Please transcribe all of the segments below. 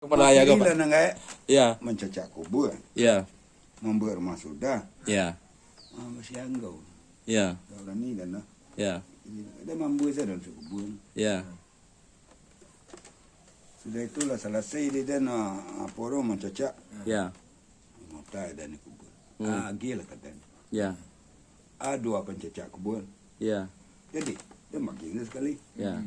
Kepada ayah kau, Pak? Ya. Mencecak kubur, Ya. membuat rumah sudah, Ya. masih anggau. Ya. Kalau ni dan lah, Ya. ada mampu saya dalam kubur. Ya. Sudah itulah selesai dia dan apa orang mencecak, Ya. mutai dan kubur. Gila kata. Ya. Dua pencecak kubur. Ya. Jadi dia makin sekali. Ya.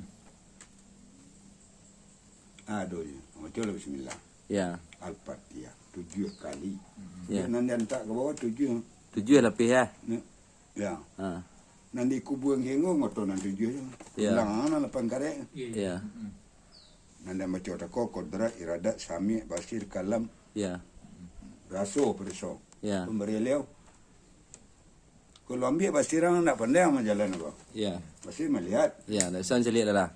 Aduh, macam bismillah. Ya. Al-Fatihah 7 kali. Ya. Nanti hantar ke bawah 7. 7 lebih ya. Ya. Ha. Nanti kubur yang hengong atau nanti 7 je. Ya. Ulang ana 8 karek. Ya. Nanti macam tako kodrat iradat sami basir kalam Ya. raso periso. Ya. Pemberi leo. Kalau ambil basirang nak pandai sama jalan apa. Ya. Basir melihat. Ya. Dah san celik dah lah.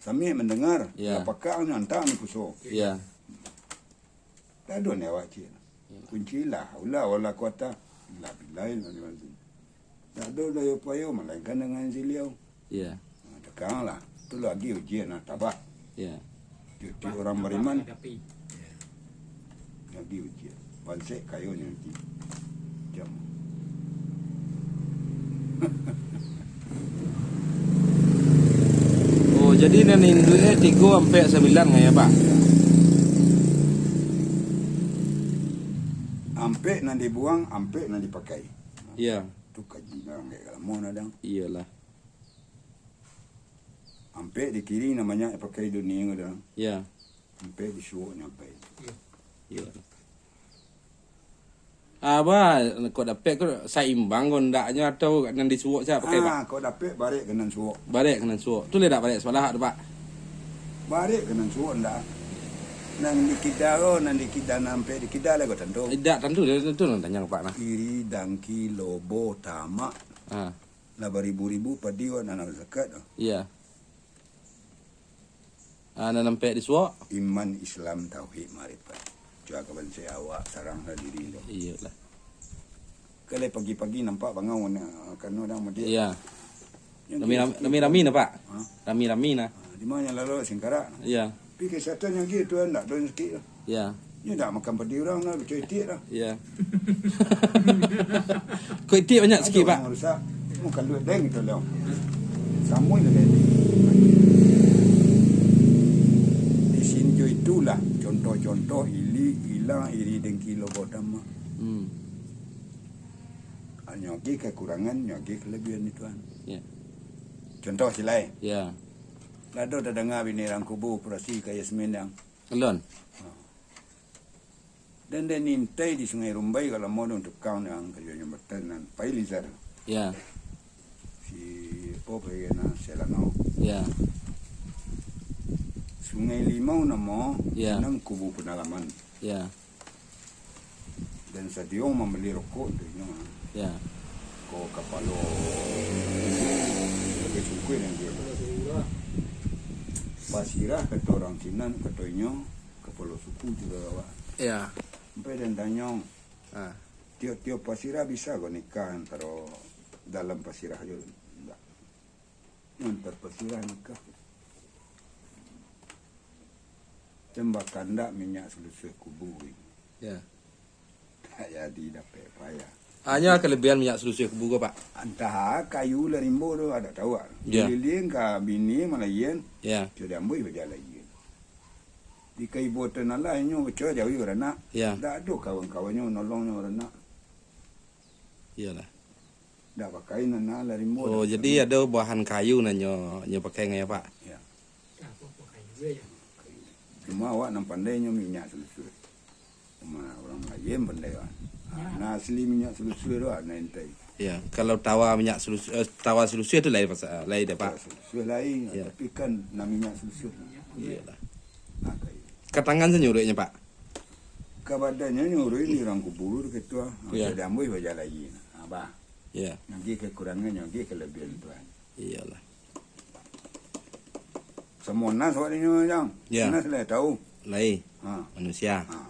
Sami mendengar. Ya. Apakah hantar ni kuso. Ya. Tak ada ni awak cik. Kunci lah. Ulah wala kuata. Lah bilail. Tak ada daya upaya melainkan dengan ziliau. Ya. Sekarang lah. Itu lagi ujian lah. Tabah. Ya. Cuti orang beriman. Lagi ujian. Pansek kayu nanti. Jam. Oh, jadi nenek duitnya 3 sampai 9 nggak ya, Pak? Ampe nanti buang, ampe nanti pakai. Iya. Tu kaji orang kayak kalau mau nadang. Iyalah. Ampe di kiri namanya pakai dunia ngada. Ya. Ampe di suo nyampe. Iya. Apa kau dapat kau saimbang kau ndaknya atau nanti suwok saya pakai, Pak? Kau dapat balik kena suo. Balik kena suwok. Tu le dak balik sebelah tu, Pak. Balik kena suo ndak. Nanti kita nampe di kita lah kau tentu. Tidak tentu tanya Pak nah. Kiri dangki lobo tamak. Ah. Lah beribu-ribu padiwan anak zakat. Iya. Ana nampak di suwok. Iman Islam tauhid marifat. Jaga bangsa awak saranglah diri lo. Iyalah. Kalau pagi-pagi nampak bangun kan orang mati. Iya. Rami na, Pak. Rami na. Di mana lalu singkarak. Iya. Tapi kesehatan yang gitu enggak don sikit lah. Iya. Ni tak makan padi orang lah, cuci tiak lah. Iya. Kau itik banyak sikit, Pak. Rusak. Bukan duit deng itu lah. Samui lah ni. Di sini itulah contoh-contoh hilang iri dengki lobo dama. Nyogi kekurangan, nyogi kelebihan ituan. Iya. Contoh silai. Iya. Lado dah dengar bini orang kubu operasi kayak semendang. Elon. Dan dia nintai di Sungai Rumbai kalau mau untuk kawan yang kerja jembatan dan Pailizar. Iya. Si Pope na Selangau. Iya. Sungai Limau nama Ya. enam kubu penalaman. Iya. Dan Sadiong membeli rokok untuk ini. Iya. Ko kapalo sebagai sungkuin yang dia. Pasirah kata orang Cina kata inyo kapalo suku juga awak. Iya. Sampai dan tanya Ah. tiap-tiap pasirah bisa kau nikah antara dalam pasirah aja. Enggak. Antar pasirah nikah. Tembak kandak minyak selusur kubu. Iya. Tak jadi dapat payah. Hanya kelebihan minyak selusur kebu kau, Pak. Antah kayu larimbo tu ada tahu. Ya. Liling ka bini malayan. Iya. Sudah ambil berjalan lagi. Di kai botan Allah nyo beca jauh orang nak. Ya. Tak ada kawan-kawannya nolongnya orang nak. Iyalah. Dah pakai nana larimbo. Oh, jadi ada bahan kayu nyo pakai ngai, Pak. Ya. Cuma awak nak pandainya minyak selusur. Cuma orang lain pandai kan. Nah asli minyak selusur tu ada entai. Iya. Kalau tawa minyak selusur itu lain pasal lain dah, Pak. Selusur lain. Ya. Tapi kan nak minyak selusur. Iyalah. Nah, kayu. Ketangan senyuruknya, Pak. Kabadannya nyuruh ini orang kubur ketua. Ya. Sudah ambil baca lagi. Abah. Iya. Nanti kekurangan, nanti kelebihan Tuhan. Iyalah. Semua nas awak ni macam. Ya. Nas lah tahu. Lain Ha. manusia. Ha.